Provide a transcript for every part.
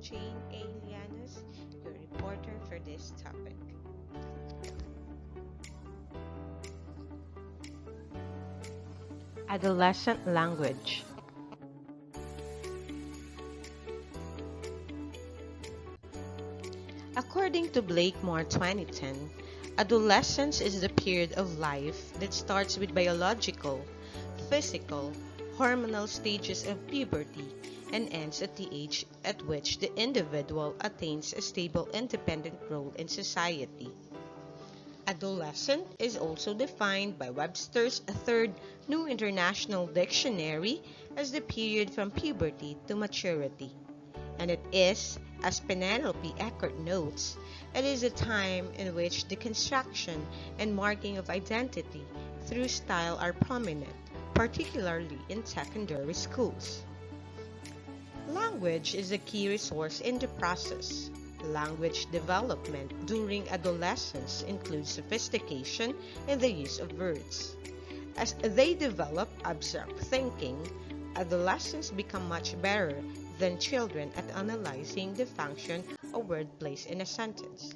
Jane A. Llanos, your reporter for this topic. Adolescent language. According to Blakemore 2010, adolescence is the period of life that starts with biological, physical, hormonal stages of puberty and ends at the age at which the individual attains a stable independent role in society. Adolescent is also defined by Webster's Third New International Dictionary as the period from puberty to maturity. And it is, as Penelope Eckert notes, it is a time in which the construction and marking of identity through style are prominent, particularly in secondary schools. Language is a key resource in the process. Language development during adolescence includes sophistication in the use of words. As they develop abstract thinking, adolescents become much better than children at analyzing the function a word plays in a sentence.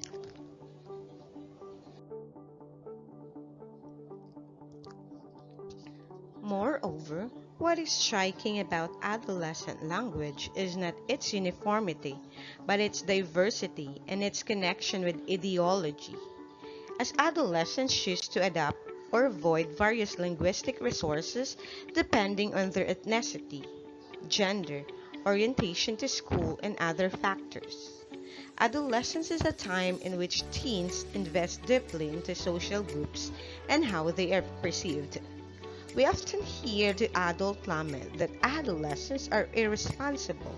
Moreover, what is striking about adolescent language is not its uniformity, but its diversity and its connection with ideology. As adolescents choose to adapt or avoid various linguistic resources depending on their ethnicity, gender, orientation to school, and other factors. Adolescence is a time in which teens invest deeply into social groups and how they are perceived. We often hear the adult lament that adolescents are irresponsible,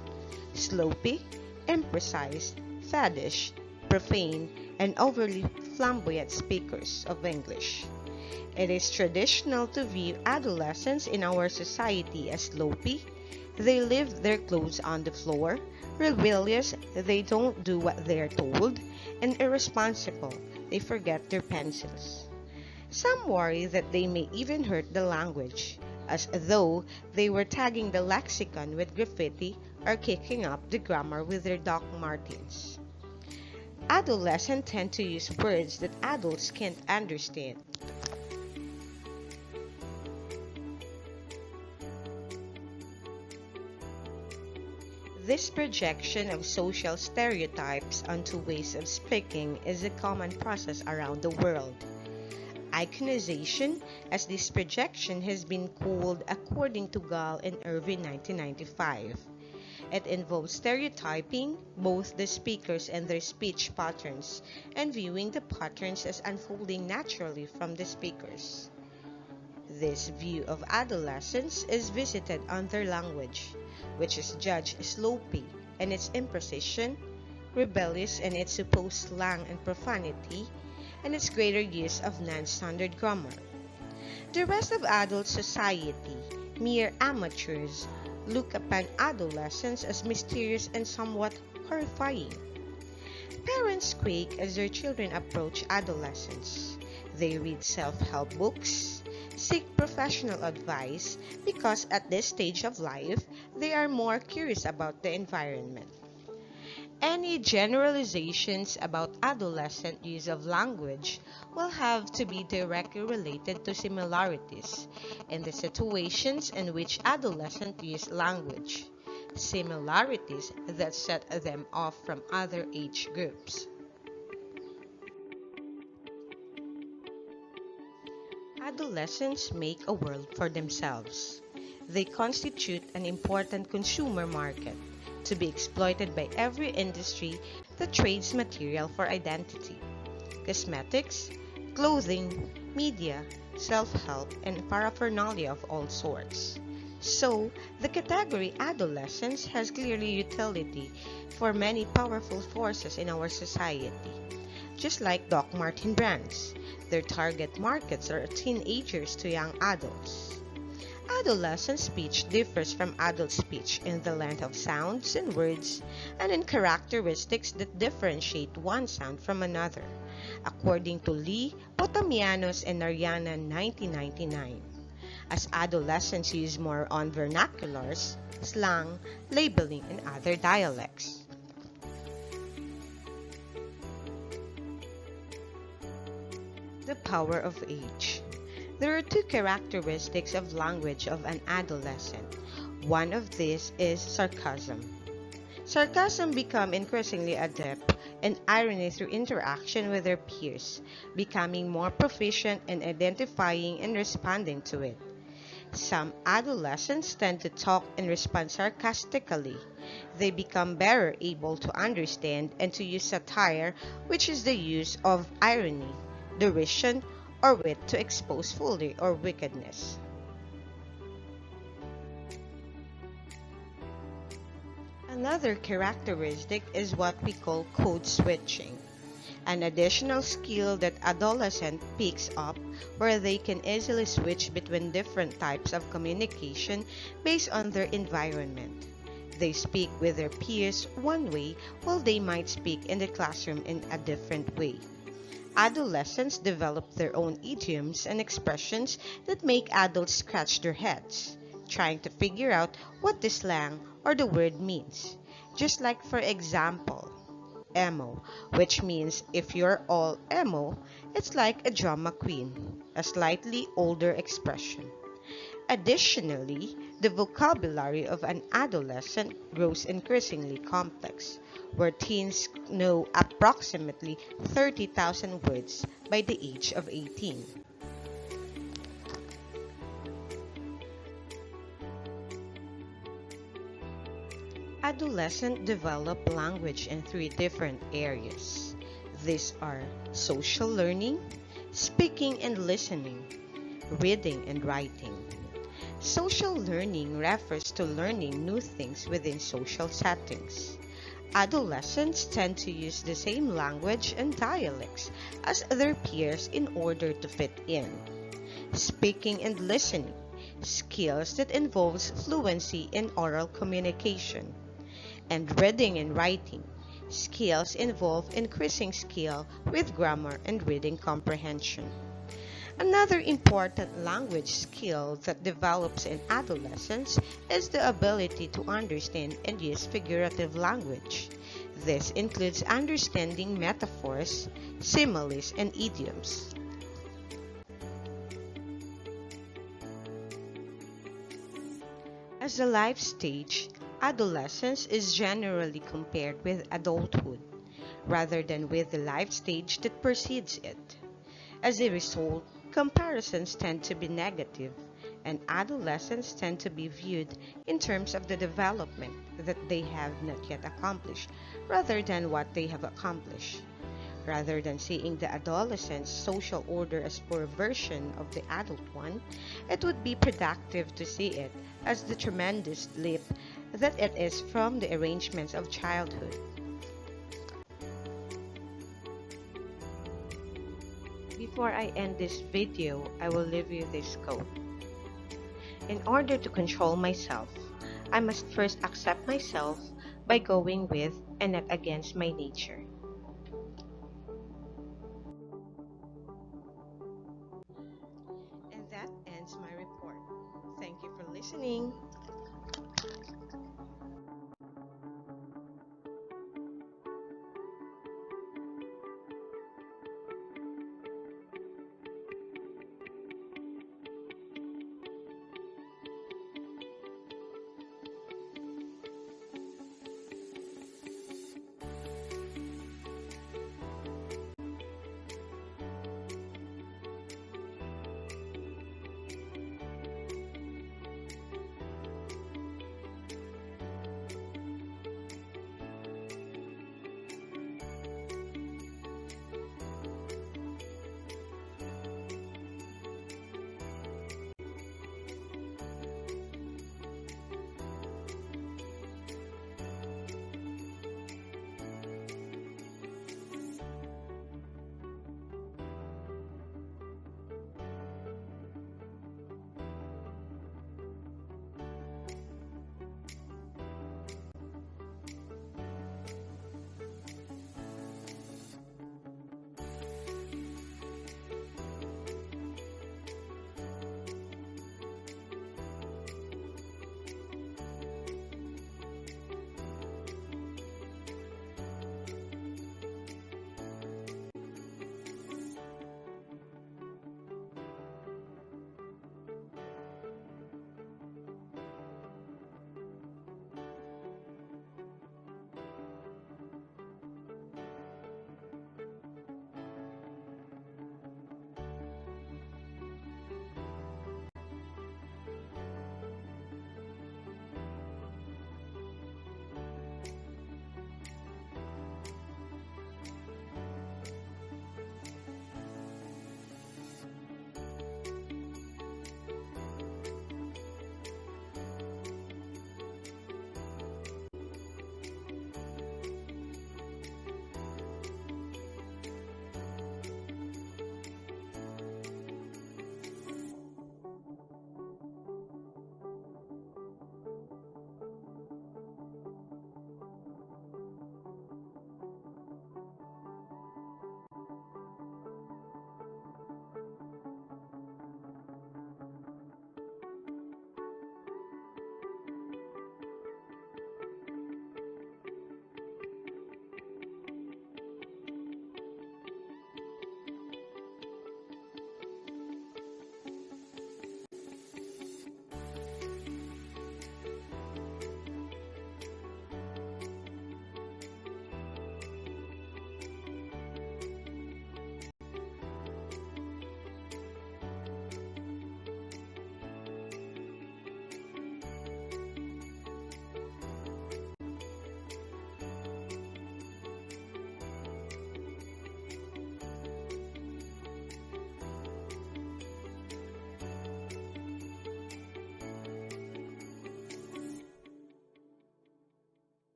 sloppy, imprecise, faddish, profane, and overly flamboyant speakers of English. It is traditional to view adolescents in our society as sloppy. They leave their clothes on the floor, rebellious, they don't do what they're told, and irresponsible, they forget their pencils. Some worry that they may even hurt the language, as though they were tagging the lexicon with graffiti or kicking up the grammar with their Doc Martens. Adolescents tend to use words that adults can't understand. This projection of social stereotypes onto ways of speaking is a common process around the world. Iconization, as this projection has been called according to Gall and Irvin 1995. It involves stereotyping both the speakers and their speech patterns and viewing the patterns as unfolding naturally from the speakers. This view of adolescence is visited on their language, which is judged sloppy in its imprecision, rebellious in its supposed slang and profanity, and its greater use of non-standard grammar. The rest of adult society, mere amateurs, look upon adolescence as mysterious and somewhat horrifying. Parents quake as their children approach adolescence. They read self-help books, seek professional advice because at this stage of life, they are more curious about the environment. Any generalizations about adolescent use of language will have to be directly related to similarities in the situations in which adolescents use language, similarities that set them off from other age groups. Adolescents make a world for themselves. They constitute an important consumer market to be exploited by every industry that trades material for identity. Cosmetics, clothing, media, self-help, and paraphernalia of all sorts. So, the category adolescence has clearly utility for many powerful forces in our society. Just like Doc Marten brands, their target markets are teenagers to young adults. Adolescent speech differs from adult speech in the length of sounds and words and in characteristics that differentiate one sound from another, according to Lee, Potamianos, and Ariana 1999. As adolescents use more on vernaculars, slang, labeling, and other dialects. The power of age. There are two characteristics of language of an adolescent. One of these is sarcasm. Sarcasm become increasingly adept in irony through interaction with their peers, becoming more proficient in identifying and responding to it. Some adolescents tend to talk and respond sarcastically. They become better able to understand and to use satire, which is the use of irony, derision, or wit to expose folly or wickedness. Another characteristic is what we call code switching, an additional skill that adolescent picks up where they can easily switch between different types of communication based on their environment. They speak with their peers one way while they might speak in the classroom in a different way. Adolescents develop their own idioms and expressions that make adults scratch their heads, trying to figure out what the slang or the word means. Just like, for example, emo, which means if you're all emo, it's like a drama queen, a slightly older expression. Additionally, the vocabulary of an adolescent grows increasingly complex, where teens know approximately 30,000 words by the age of 18. Adolescents develop language in three different areas. These are social learning, speaking and listening, reading and writing. Social learning refers to learning new things within social settings. Adolescents tend to use the same language and dialects as their peers in order to fit in. Speaking and listening, skills that involves fluency in oral communication. And reading and writing, skills involve increasing skill with grammar and reading comprehension. Another important language skill that develops in adolescence is the ability to understand and use figurative language. This includes understanding metaphors, similes, and idioms. As a life stage, adolescence is generally compared with adulthood, rather than with the life stage that precedes it. As a result, comparisons tend to be negative, and adolescents tend to be viewed in terms of the development that they have not yet accomplished, rather than what they have accomplished. Rather than seeing the adolescent's social order as poor version of the adult one, it would be productive to see it as the tremendous leap that it is from the arrangements of childhood. Before I end this video, I will leave you this quote. In order to control myself, I must first accept myself by going with and not against my nature. And that ends my report. Thank you for listening.